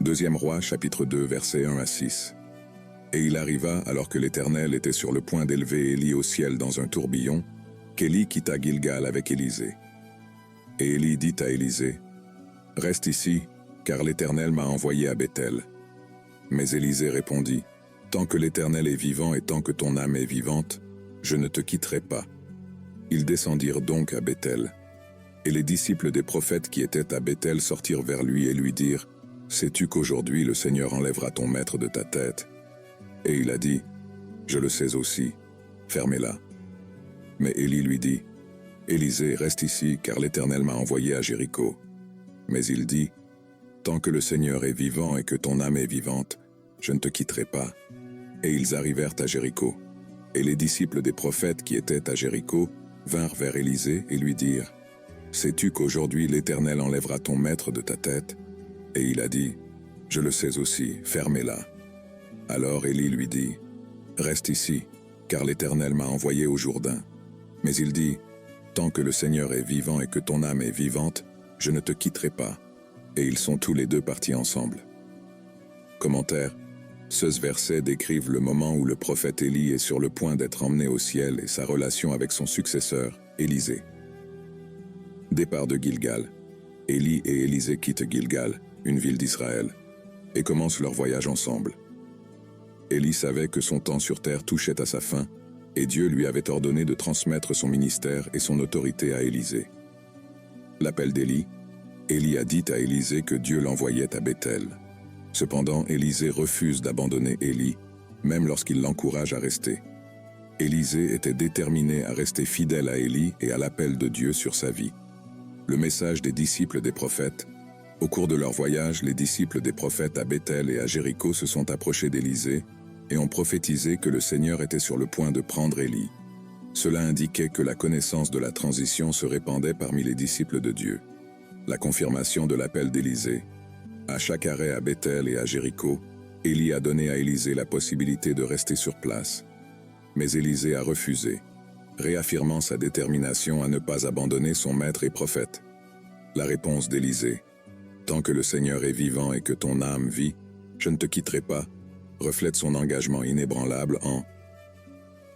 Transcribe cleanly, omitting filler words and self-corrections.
Deuxième Roi, chapitre 2, versets 1 à 6. Et il arriva, alors que l'Éternel était sur le point d'élever Élie au ciel dans un tourbillon, qu'Élie quitta Gilgal avec Élisée. Et Élie dit à Élisée, « Reste ici, car l'Éternel m'a envoyé à Béthel. » Mais Élisée répondit, « Tant que l'Éternel est vivant et tant que ton âme est vivante, je ne te quitterai pas. » Ils descendirent donc à Béthel. Et les disciples des prophètes qui étaient à Béthel sortirent vers lui et lui dirent, « Sais-tu qu'aujourd'hui le Seigneur enlèvera ton maître de ta tête ?» Et il a dit, « Je le sais aussi, fermez-la. » Mais Élie lui dit, « Élisée, reste ici, car l'Éternel m'a envoyé à Jéricho. » Mais il dit, « Tant que le Seigneur est vivant et que ton âme est vivante, je ne te quitterai pas. » Et ils arrivèrent à Jéricho. Et les disciples des prophètes qui étaient à Jéricho vinrent vers Élisée et lui dirent, « Sais-tu qu'aujourd'hui l'Éternel enlèvera ton maître de ta tête ?» Et il a dit, « Je le sais aussi, fermez-la. » Alors Élie lui dit, « Reste ici, car l'Éternel m'a envoyé au Jourdain. » Mais il dit, « Tant que le Seigneur est vivant et que ton âme est vivante, je ne te quitterai pas. » Et ils sont tous les deux partis ensemble. Commentaire. Ce verset décrivent le moment où le prophète Élie est sur le point d'être emmené au ciel et sa relation avec son successeur, Élisée. Départ de Gilgal. Élie et Élisée quittent Gilgal, une ville d'Israël, et commencent leur voyage ensemble. Élie savait que son temps sur terre touchait à sa fin, et Dieu lui avait ordonné de transmettre son ministère et son autorité à Élisée. L'appel d'Élie. Élie a dit à Élisée que Dieu l'envoyait à Béthel. Cependant, Élisée refuse d'abandonner Élie, même lorsqu'il l'encourage à rester. Élisée était déterminé à rester fidèle à Élie et à l'appel de Dieu sur sa vie. Le message des disciples des prophètes. Au cours de leur voyage, les disciples des prophètes à Béthel et à Jéricho se sont approchés d'Élisée et ont prophétisé que le Seigneur était sur le point de prendre Élie. Cela indiquait que la connaissance de la transition se répandait parmi les disciples de Dieu. La confirmation de l'appel d'Élisée. À chaque arrêt à Béthel et à Jéricho, Élie a donné à Élisée la possibilité de rester sur place. Mais Élisée a refusé, réaffirmant sa détermination à ne pas abandonner son maître et prophète. La réponse d'Élisée, « Tant que le Seigneur est vivant et que ton âme vit, je ne te quitterai pas », reflète son engagement inébranlable en